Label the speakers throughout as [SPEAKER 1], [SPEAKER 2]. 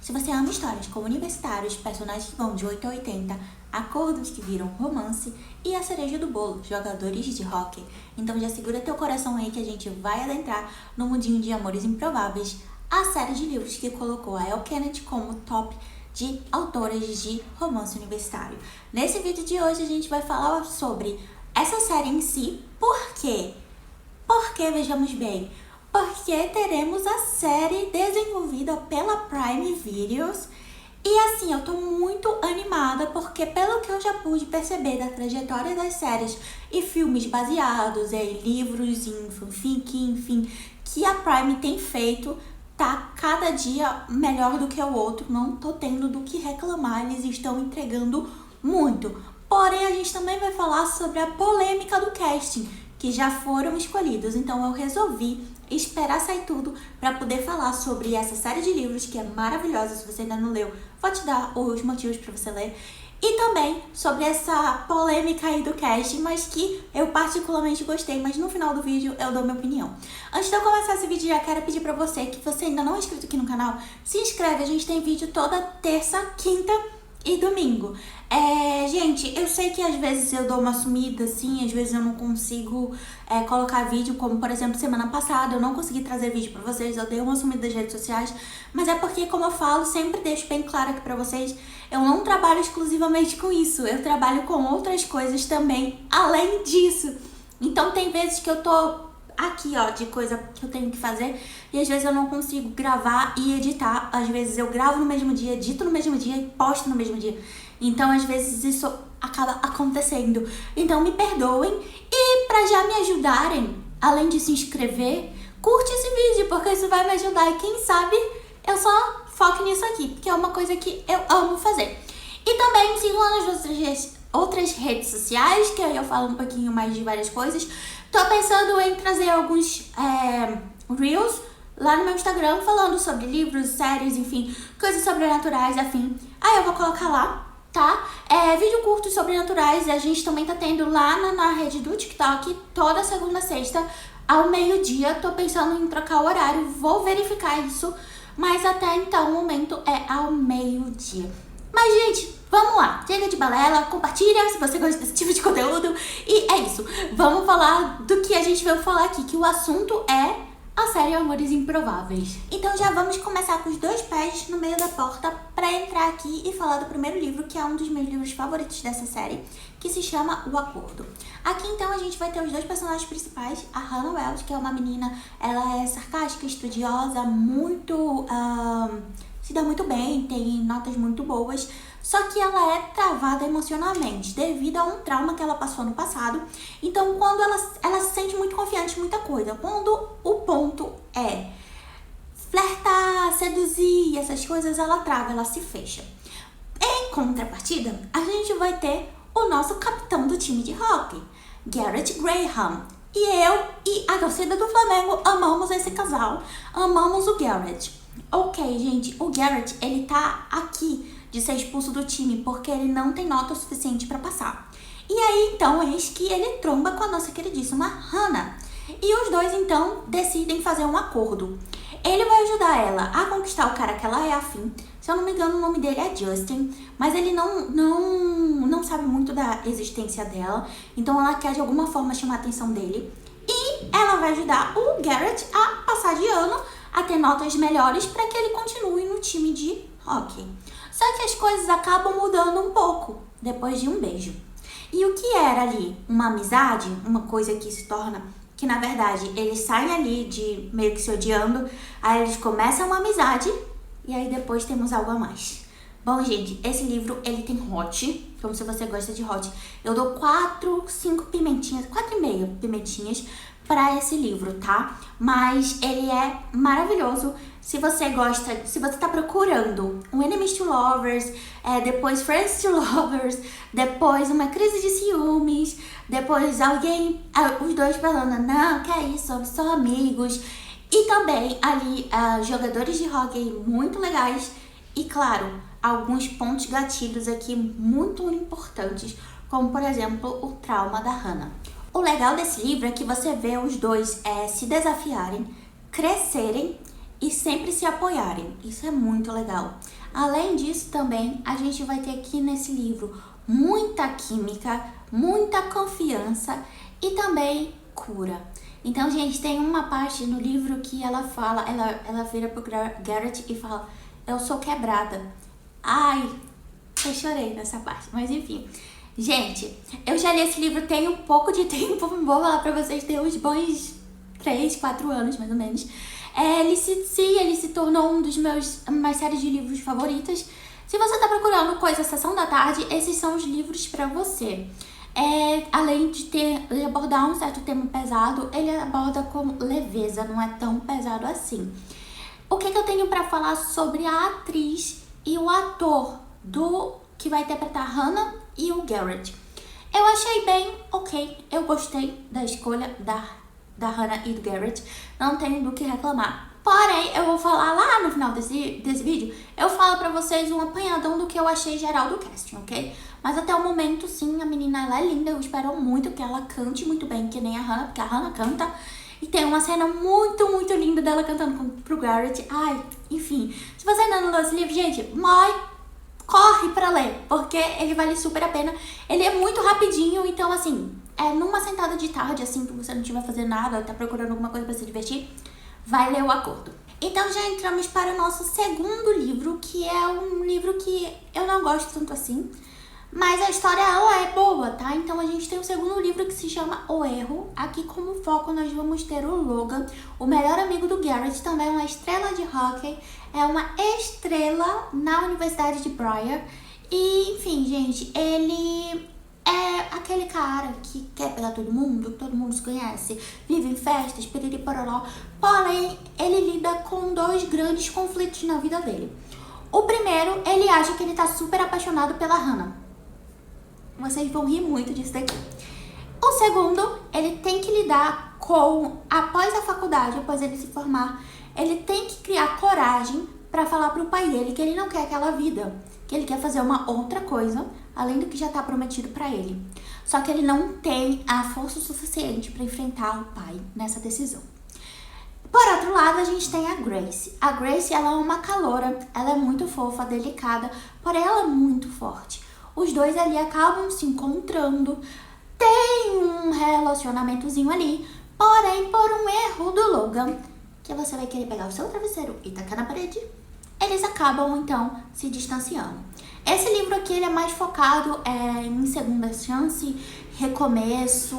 [SPEAKER 1] Se você ama histórias com universitários, personagens que vão de 8 a 80, acordos que viram romance e a cereja do bolo, jogadores de hóquei, então já segura teu coração aí que a gente vai adentrar no mundinho de Amores Improváveis, a série de livros que colocou a Elle Kennedy como top de autoras de romance universitário. Nesse vídeo de hoje a gente vai falar sobre essa série em si. Por quê? Porque, vejamos bem, porque teremos a série desenvolvida pela Prime Videos. E assim, eu tô muito animada porque, pelo que eu já pude perceber da trajetória das séries e filmes baseados em livros, em fanfic, enfim, que a Prime tem feito, tá cada dia melhor do que o outro. Não tô tendo do que reclamar, eles estão entregando muito. Porém, a gente também vai falar sobre a polêmica do casting, que já foram escolhidos. Então eu resolvi esperar sair tudo para poder falar sobre essa série de livros que é maravilhosa. Se você ainda não leu, vou te dar os motivos para você ler. E também sobre essa polêmica aí do casting, mas que eu particularmente gostei, mas no final do vídeo eu dou minha opinião. Antes de eu começar esse vídeo, já quero pedir pra você que você ainda não é inscrito aqui no canal, se inscreve. A gente tem vídeo toda terça, quinta e domingo. Gente, eu sei que às vezes eu dou uma sumida, assim, às vezes eu não consigo colocar vídeo, como por exemplo, semana passada eu não consegui trazer vídeo pra vocês, eu dei uma sumida das redes sociais, mas é porque, como eu falo, sempre deixo bem claro aqui pra vocês, eu não trabalho exclusivamente com isso, eu trabalho com outras coisas também, além disso. Então tem vezes que eu tô aqui, ó, de coisa que eu tenho que fazer e às vezes eu não consigo gravar e editar. Às vezes eu gravo no mesmo dia, edito no mesmo dia e posto no mesmo dia. Então às vezes isso acaba acontecendo. Então me perdoem. E pra já me ajudarem, além de se inscrever, curte esse vídeo, porque isso vai me ajudar e quem sabe eu só foco nisso aqui, porque é uma coisa que eu amo fazer. E também me sigam lá nas outras redes sociais, que aí eu falo um pouquinho mais de várias coisas. Tô pensando em trazer alguns Reels lá no meu Instagram, falando sobre livros, séries, enfim, coisas sobrenaturais, afim. Aí eu vou colocar lá, tá? Vídeo curto sobrenaturais, a gente também tá tendo lá na rede do TikTok, toda segunda e sexta, ao meio-dia. Tô pensando em trocar o horário, vou verificar isso, mas até então o momento é ao meio-dia. Mas, gente, vamos lá, chega de balela, compartilha se você gosta desse tipo de conteúdo. E é isso, vamos falar do que a gente veio falar aqui, que o assunto é a série Amores Improváveis. Então já vamos começar com os dois pés no meio da porta pra entrar aqui e falar do primeiro livro, que é um dos meus livros favoritos dessa série, que se chama O Acordo. Aqui então a gente vai ter os dois personagens principais, a Hannah Wells, que é uma menina, ela é sarcástica, estudiosa, muito... se dá muito bem, tem notas muito boas, só que ela é travada emocionalmente devido a um trauma que ela passou no passado. Então, quando ela se sente muito confiante em muita coisa, quando o ponto é flertar, seduzir, essas coisas, ela trava, ela se fecha. Em contrapartida, a gente vai ter o nosso capitão do time de hóquei, Garrett Graham. E eu e a torcida do Flamengo amamos esse casal, amamos o Garrett. Ok, gente, o Garrett, ele tá aqui de ser expulso do time porque ele não tem nota suficiente pra passar. E aí, então, eis que ele tromba com a nossa queridíssima Hannah. E os dois, então, decidem fazer um acordo. Ele vai ajudar ela a conquistar o cara que ela é afim. Se eu não me engano, o nome dele é Justin, mas ele não sabe muito da existência dela. Então, ela quer, de alguma forma, chamar a atenção dele. E ela vai ajudar o Garrett a passar de ano, a ter notas melhores para que ele continue no time de hóquei. Só que as coisas acabam mudando um pouco depois de um beijo. E o que era ali uma amizade, uma coisa que se torna, que na verdade eles saem ali de meio que se odiando, aí eles começam uma amizade e aí depois temos algo a mais. Bom, gente, esse livro ele tem hot, como se você gosta de hot. Eu dou 5 pimentinhas, 4,5 pimentinhas para esse livro, tá? Mas ele é maravilhoso. Se você gosta, se você tá procurando um Enemies to Lovers, depois Friends to Lovers, depois uma crise de ciúmes, depois alguém, os dois falando, não, que é isso, somos só amigos. E também ali, jogadores de hóquei muito legais. E claro, alguns pontos gatilhos aqui muito importantes, como por exemplo, o trauma da Hannah. O legal desse livro é que você vê os dois se desafiarem, crescerem e sempre se apoiarem. Isso é muito legal. Além disso também, a gente vai ter aqui nesse livro muita química, muita confiança e também cura. Então, gente, tem uma parte no livro que ela fala, ela vira pro Garrett e fala, eu sou quebrada. Ai, eu chorei nessa parte, mas enfim. Gente, eu já li esse livro tem um pouco de tempo, vou falar pra vocês, tem uns bons 3, 4 anos, mais ou menos. Ele se tornou um dos minhas séries de livros favoritas. Se você tá procurando coisa Sessão da Tarde, esses são os livros pra você. Além de ele abordar um certo tema pesado, ele aborda com leveza, não é tão pesado assim. O que eu tenho pra falar sobre a atriz e o ator que vai interpretar Hannah e o Garrett? Eu achei bem ok, eu gostei da escolha da Hannah e do Garrett, não tenho do que reclamar. Porém, eu vou falar lá no final desse vídeo, eu falo pra vocês um apanhadão do que eu achei geral do casting, ok? Mas até o momento, sim, a menina ela é linda, eu espero muito que ela cante muito bem, que nem a Hannah, porque a Hannah canta. E tem uma cena muito, muito linda dela cantando pro Garrett. Ai, enfim, se você ainda não leu esse livro, gente, corre pra ler, porque ele vale super a pena. Ele é muito rapidinho, então assim, numa sentada de tarde, assim, que você não estiver fazendo nada, tá procurando alguma coisa pra se divertir, vai ler O Acordo. Então já entramos para o nosso segundo livro, que é um livro que eu não gosto tanto assim, mas a história ela é boa, tá? Então a gente tem o segundo livro que se chama O Erro. Aqui como foco nós vamos ter o Logan, o melhor amigo do Garrett, também uma estrela de hóquei, é uma estrela na Universidade de Briar. E enfim, gente, ele é aquele cara que quer pegar todo mundo se conhece, vive em festas, piriri pororó, porém ele lida com 2 grandes conflitos na vida dele. O primeiro, ele acha que ele tá super apaixonado pela Hannah. Vocês vão rir muito disso daqui. O segundo, ele tem que lidar com, após a faculdade, após ele se formar, ele tem que criar coragem pra falar pro pai dele que ele não quer aquela vida, que ele quer fazer uma outra coisa, além do que já tá prometido pra ele. Só que ele não tem a força suficiente pra enfrentar o pai nessa decisão. Por outro lado, a gente tem a Grace. A Grace, ela é uma caloura, ela é muito fofa, delicada, porém ela é muito forte. Os dois ali acabam se encontrando, tem um relacionamentozinho ali, porém por um erro do Logan, que você vai querer pegar o seu travesseiro e tacar na parede, eles acabam então se distanciando. Esse livro aqui ele é mais focado em segunda chance, recomeço,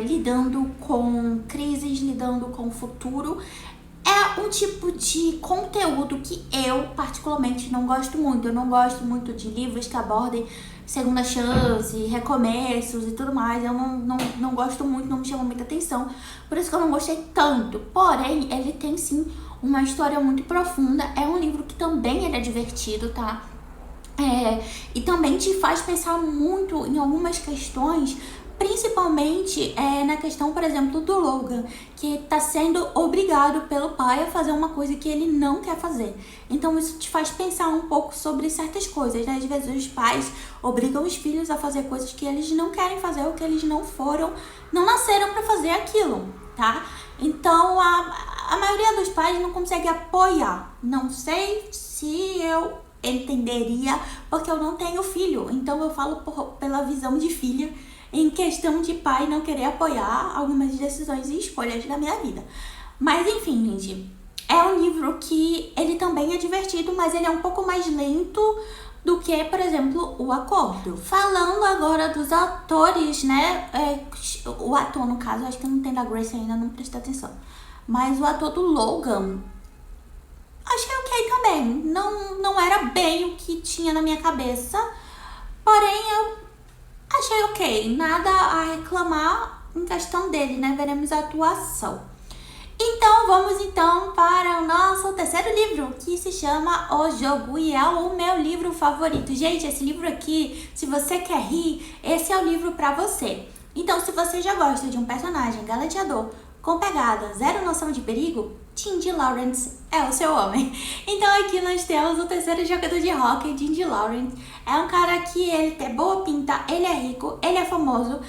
[SPEAKER 1] lidando com crises, lidando com o futuro. É um tipo de conteúdo que eu particularmente não gosto muito. Eu não gosto muito de livros que abordem segunda chance, recomeços e tudo mais. Eu não gosto muito, não me chama muita atenção. Por isso que eu não gostei tanto. Porém, ele tem sim uma história muito profunda. É um livro que também ele é divertido, tá? E também te faz pensar muito em algumas questões, principalmente na questão, por exemplo, do Logan, que está sendo obrigado pelo pai a fazer uma coisa que ele não quer fazer. Então isso te faz pensar um pouco sobre certas coisas, né? Às vezes os pais obrigam os filhos a fazer coisas que eles não querem fazer ou que eles não nasceram para fazer aquilo, tá? Então a maioria dos pais não consegue apoiar. Não sei se eu entenderia, porque eu não tenho filho, então eu falo pela visão de filha, em questão de pai não querer apoiar algumas decisões e escolhas da minha vida. Mas enfim, gente, é um livro que ele também é divertido, mas ele é um pouco mais lento do que, por exemplo, O Acordo. Falando agora dos atores, né, o ator no caso, acho que eu não tenho da Grace ainda, não prestei atenção, mas o ator do Logan, achei ok também, não era bem o que tinha na minha cabeça, porém eu achei ok, nada a reclamar em questão dele, né? Veremos a atuação. Então, vamos então para o nosso terceiro livro, que se chama O Jogo, e é o meu livro favorito. Gente, esse livro aqui, se você quer rir, esse é o livro pra você. Então, se você já gosta de um personagem galanteador, com pegada, zero noção de perigo, Jindy Lawrence é o seu homem. Então aqui nós temos o terceiro jogador de hóquei, Jindy Lawrence. É um cara que ele tem boa pinta, ele é rico, ele é famoso,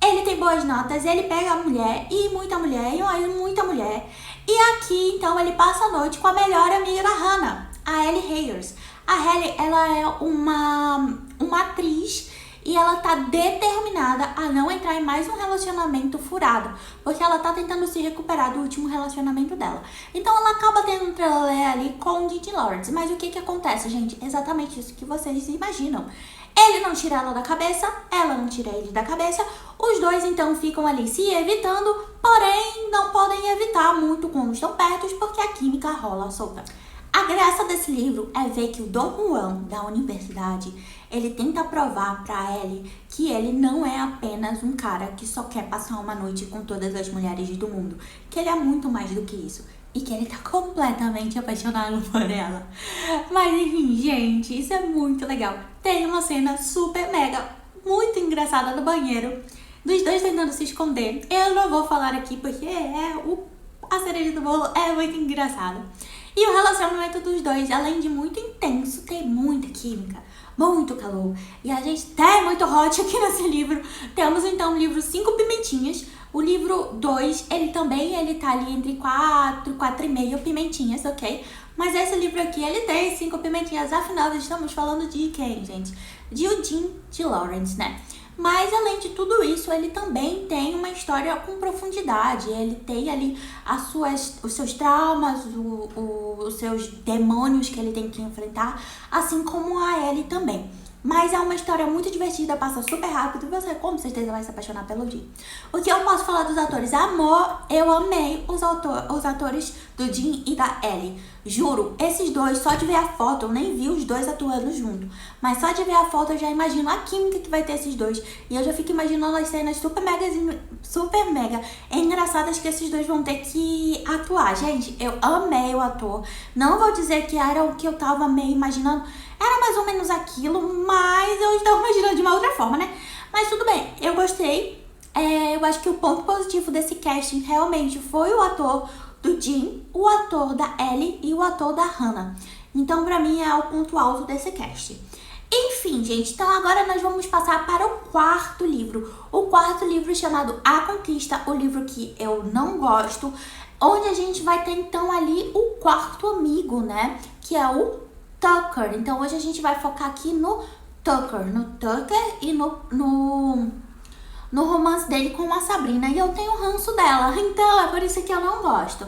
[SPEAKER 1] ele tem boas notas, ele pega a mulher, e muita mulher, e muita mulher. E aqui, então, ele passa a noite com a melhor amiga da Hannah, a Ellie Hayers. A Ellie, ela é uma atriz e ela tá determinada a não entrar em mais um relacionamento furado, porque ela tá tentando se recuperar do último relacionamento dela. Então ela acaba tendo um trelelé ali com o Didi Lawrence. Mas o que acontece, gente? Exatamente isso que vocês imaginam. Ele não tira ela da cabeça, ela não tira ele da cabeça. Os dois então ficam ali se evitando, porém não podem evitar muito quando estão perto, porque a química rola solta. A graça desse livro é ver que o Don Juan, da universidade, ele tenta provar pra Ellie que ele não é apenas um cara que só quer passar uma noite com todas as mulheres do mundo, que ele é muito mais do que isso e que ele tá completamente apaixonado por ela. Mas enfim, gente, isso é muito legal. Tem uma cena super mega, muito engraçada no banheiro, dos dois tentando se esconder. Eu não vou falar aqui porque a cereja do bolo é muito engraçada. E o relacionamento dos dois, além de muito intenso, tem muita química, muito calor. E a gente tem muito hot aqui nesse livro. Temos então o livro 5 pimentinhas. O livro 2, ele tá ali entre 4,5 pimentinhas, ok? Mas esse livro aqui, ele tem 5 pimentinhas. Afinal, estamos falando de quem, gente? De Eugene de Lawrence, né? Mas, além de tudo isso, ele também tem uma história com profundidade. Ele tem ali os seus traumas, os seus demônios que ele tem que enfrentar, assim como a Ellie também. Mas é uma história muito divertida, passa super rápido e você com certeza vai se apaixonar pelo Jim. O que eu posso falar dos atores? Amor, eu amei os atores do Jim e da Ellie. Juro, esses dois, só de ver a foto, eu nem vi os dois atuando junto. Mas só de ver a foto eu já imagino a química que vai ter esses dois. E eu já fico imaginando as cenas super mega engraçadas que esses dois vão ter que atuar. Gente, eu amei o ator. Não vou dizer que era o que eu tava meio imaginando. Era mais ou menos aquilo, mas eu estava imaginando de uma outra forma, né? Mas tudo bem, eu gostei. Eu acho que o ponto positivo desse casting realmente foi o ator do Jim, o ator da Ellie e o ator da Hannah. Então, pra mim, é o ponto alto desse casting. Enfim, gente, então agora nós vamos passar para o quarto livro. O quarto livro chamado A Conquista, o livro que eu não gosto, onde a gente vai ter então ali o quarto amigo, né? Que é o Tucker. Então hoje a gente vai focar aqui no Tucker e no romance dele com a Sabrina. E eu tenho ranço dela, então é por isso que eu não gosto.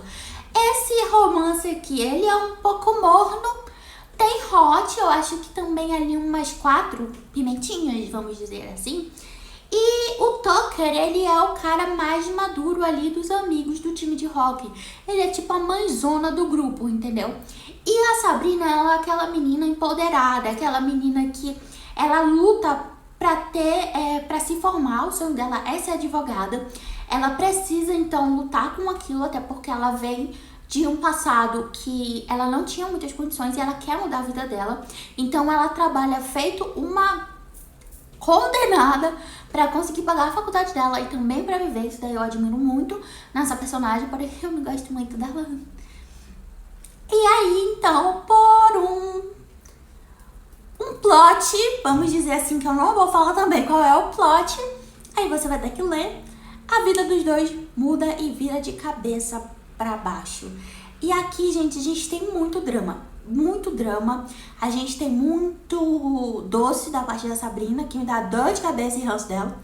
[SPEAKER 1] Esse romance aqui, ele é um pouco morno, tem hot, eu acho que também ali umas 4 pimentinhas, vamos dizer assim. E o Tucker, ele é o cara mais maduro ali dos amigos do time de hockey. Ele é tipo a mãezona do grupo, entendeu? E a Sabrina, ela é aquela menina empoderada, aquela menina que ela luta pra se formar. O sonho dela é ser advogada. Ela precisa, então, lutar com aquilo, até porque ela vem de um passado que ela não tinha muitas condições e ela quer mudar a vida dela. Então, ela trabalha feito uma condenada pra conseguir pagar a faculdade dela e também pra viver. Isso daí eu admiro muito nessa personagem, porém eu não gosto muito dela. E aí, então, por um plot, vamos dizer assim, que eu não vou falar também qual é o plot, aí você vai ter que ler, a vida dos dois muda e vira de cabeça pra baixo. E aqui, gente, a gente tem muito drama. Muito drama. A gente tem muito doce da parte da Sabrina, que me dá dor de cabeça e ranço dela.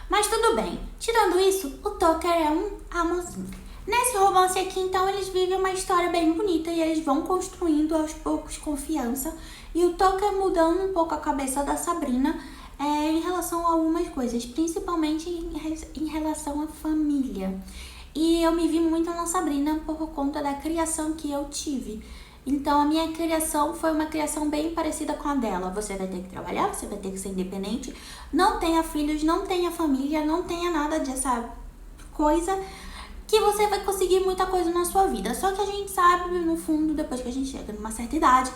[SPEAKER 1] Mas tudo bem. Tirando isso, o Tucker é um amorzinho. Nesse romance aqui, então, eles vivem uma história bem bonita e eles vão construindo aos poucos confiança. E o Tucker mudando um pouco a cabeça da Sabrina em relação a algumas coisas, principalmente em relação à família. E eu me vi muito na Sabrina por conta da criação que eu tive. Então, a minha criação foi uma criação bem parecida com a dela. Você vai ter que trabalhar, você vai ter que ser independente, não tenha filhos, não tenha família, não tenha nada dessa coisa que você vai conseguir muita coisa na sua vida. Só que a gente sabe, no fundo, depois que a gente chega numa certa idade,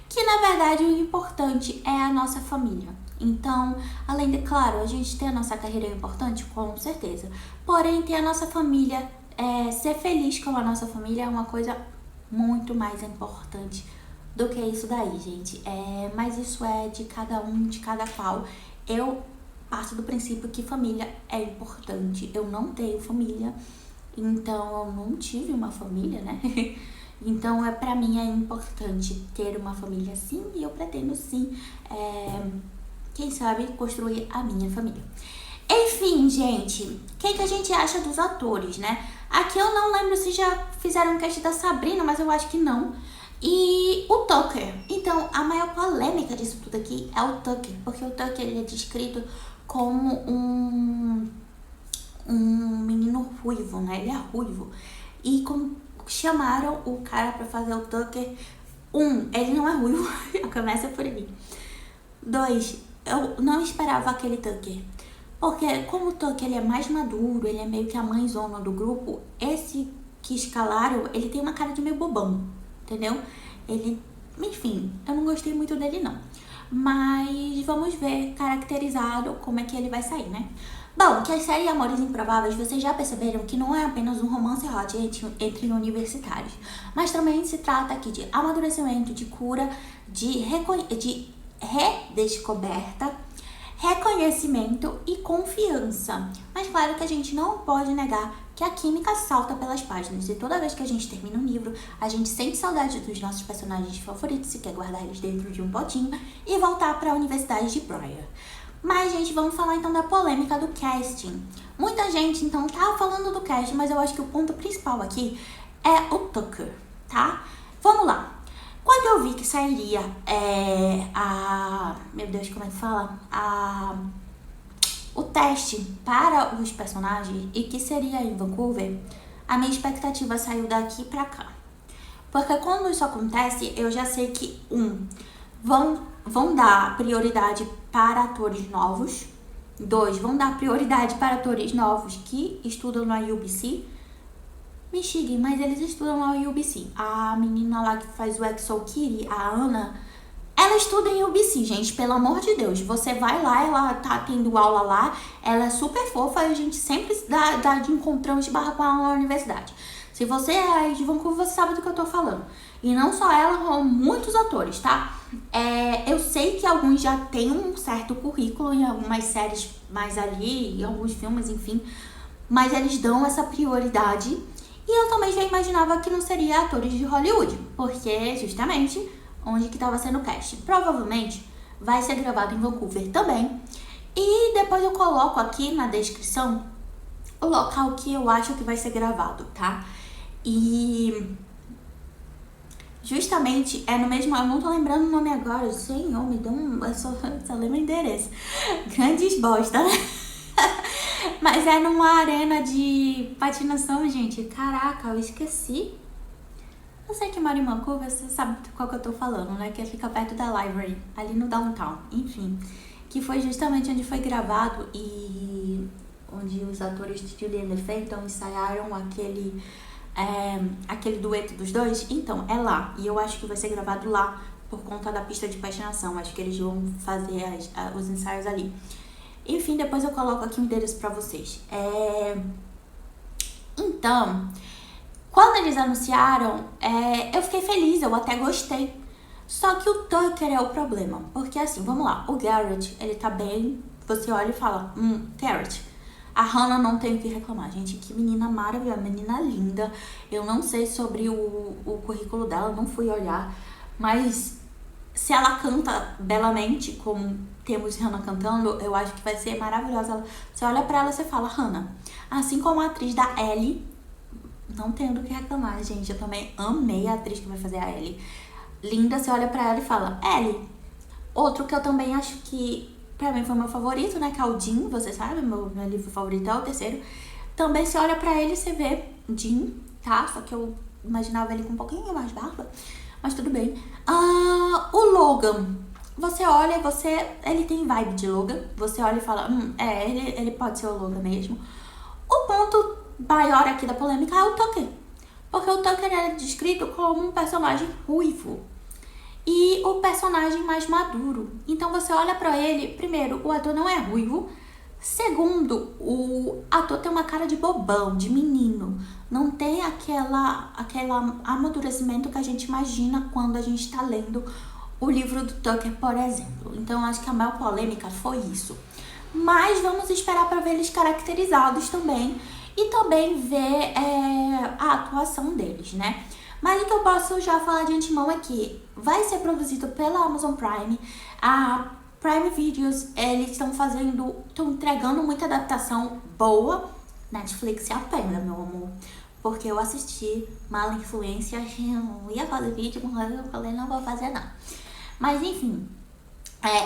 [SPEAKER 1] que, na verdade, o importante é a nossa família. Então, além de, claro, a gente ter a nossa carreira é importante, com certeza. Porém, ter a nossa família, ser feliz com a nossa família é uma coisa muito mais importante do que isso daí, gente. Mas isso é de cada um, de cada qual. Eu parto do princípio que família é importante. Eu não tenho família, então eu não tive uma família, né? Então, pra mim é importante ter uma família assim e eu pretendo sim, quem sabe, construir a minha família. Enfim, gente, o que a gente acha dos atores, né? Aqui eu não lembro se já fizeram um cast da Sabrina, mas eu acho que não. E o Tucker. Então, a maior polêmica disso tudo aqui é o Tucker, porque o Tucker ele é descrito como um menino ruivo, né? Ele é ruivo. E chamaram o cara pra fazer o Tucker. Ele não é ruivo, começa por ali. 2, eu não esperava aquele Tucker. Porque como o Tucker ele é mais maduro, ele é meio que a mãezona do grupo, esse que escalaram, ele tem uma cara de meio bobão, entendeu? Enfim, eu não gostei muito dele não. Mas vamos ver caracterizado como é que ele vai sair, né? Bom, que a série Amores Improváveis, vocês já perceberam que não é apenas um romance hot entre universitários, mas também se trata aqui de amadurecimento, de cura, de redescoberta, reconhecimento e confiança. Mas claro que a gente não pode negar que a química salta pelas páginas e toda vez que a gente termina um livro, a gente sente saudade dos nossos personagens favoritos e quer guardar eles dentro de um potinho e voltar para a Universidade de Briar. Mas, gente, vamos falar então da polêmica do casting. Muita gente, então, tá falando do casting, mas eu acho que o ponto principal aqui é o Tucker, tá? Vamos lá. Quando eu vi que sairia meu Deus, como é que fala? O teste para os personagens e que seria em Vancouver, a minha expectativa saiu daqui pra cá. Porque quando isso acontece, eu já sei que, vão dar prioridade para atores novos. 2, vão dar prioridade para atores novos que estudam na UBC. Me xinguem, mas eles estudam na UBC. A menina lá que faz o Exo Kitty, a Ana, ela estuda em UBC, gente, pelo amor de Deus. Você vai lá, ela tá tendo aula lá, ela é super fofa e a gente sempre dá de encontrão, esbarra com ela na universidade. Se você é de Vancouver, você sabe do que eu tô falando. E não só ela, como muitos atores, tá? Eu sei que alguns já têm um certo currículo em algumas séries mais ali, em alguns filmes, enfim. Mas eles dão essa prioridade. E eu também já imaginava que não seria atores de Hollywood. Porque, justamente, onde que estava sendo o casting. Provavelmente vai ser gravado em Vancouver também. E depois eu coloco aqui na descrição o local que eu acho que vai ser gravado, tá? E justamente é no mesmo, eu não tô lembrando o nome agora, senhor, me dá eu só lembro o endereço. Grandes bosta, né? Mas é numa arena de patinação, gente. Caraca, eu esqueci. Eu sei que mora em Vancouver, você sabe qual que eu tô falando, né? Que fica perto da Library, ali no downtown. Enfim, que foi justamente onde foi gravado e onde os atores de Julianne Fenton ensaiaram aquele dueto dos dois. Então, é lá. E eu acho que vai ser gravado lá por conta da pista de patinação. Acho que eles vão fazer os ensaios ali. Enfim, depois eu coloco aqui o endereço pra vocês. Então, quando eles anunciaram, eu fiquei feliz, eu até gostei. Só que o Tucker é o problema. Porque assim, vamos lá, o Garrett, ele tá bem, você olha e fala, Garrett. A Hannah não tem o que reclamar, gente, que menina maravilhosa, menina linda. Eu não sei sobre o currículo dela, não fui olhar, mas se ela canta belamente, como temos Hannah cantando, eu acho que vai ser maravilhosa. Você olha pra ela e você fala, Hannah. Assim como a atriz da Ellie, não tenho do que reclamar, gente. Eu também amei a atriz que vai fazer a Ellie. Linda, você olha pra ela e fala, Ellie. Outro que eu também acho que, pra mim, foi meu favorito, né? Que é o Dean, você sabe, meu livro favorito é o terceiro. Também você olha pra ele e você vê Dean, tá? Só que eu imaginava ele com um pouquinho mais barba. Mas tudo bem. O Logan. Você olha e ele tem vibe de Logan. Você olha e fala, ele pode ser o Logan mesmo. O ponto maior aqui da polêmica é o Tucker. Porque o Tucker é descrito como um personagem ruivo. E o personagem mais maduro. Então você olha pra ele, primeiro, o ator não é ruivo. Segundo, o ator tem uma cara de bobão, de menino. Não tem aquele amadurecimento que a gente imagina quando a gente tá lendo o livro do Tucker, por exemplo. Então, acho que a maior polêmica foi isso. Mas vamos esperar para ver eles caracterizados também. E também ver a atuação deles, né? Mas o que eu posso já falar de antemão é que vai ser produzido pela Amazon Prime. A Prime Videos, eles estão entregando muita adaptação boa. Netflix se apena, meu amor. Porque eu assisti Mala Influência, eu ia fazer vídeo, mas eu falei, não vou fazer não. Mas enfim,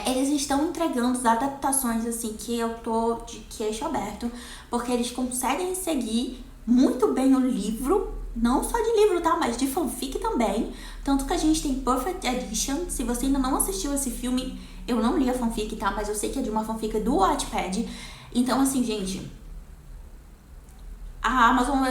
[SPEAKER 1] eles estão entregando as adaptações assim que eu tô de queixo aberto, porque eles conseguem seguir muito bem o livro, não só de livro, tá? Mas de fanfic também. Tanto que a gente tem Perfect Edition. Se você ainda não assistiu esse filme, eu não li a fanfic, tá? Mas eu sei que é de uma fanfic do Wattpad. Então, assim, gente, a Amazon,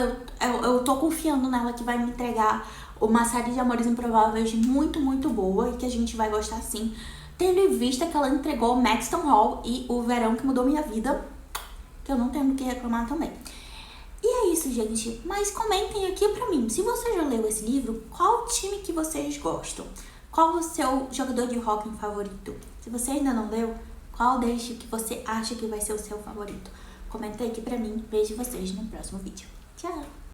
[SPEAKER 1] eu tô confiando nela que vai me entregar uma série de Amores Improváveis muito, muito boa e que a gente vai gostar sim. Tendo em vista que ela entregou Maxton Hall e O Verão que Mudou Minha Vida, que eu não tenho do que reclamar também. E é isso, gente. Mas comentem aqui pra mim, se você já leu esse livro, qual time que vocês gostam? Qual o seu jogador de hóquei favorito? Se você ainda não leu, qual deixe que você acha que vai ser o seu favorito? Comenta aqui pra mim. Vejo vocês no próximo vídeo. Tchau!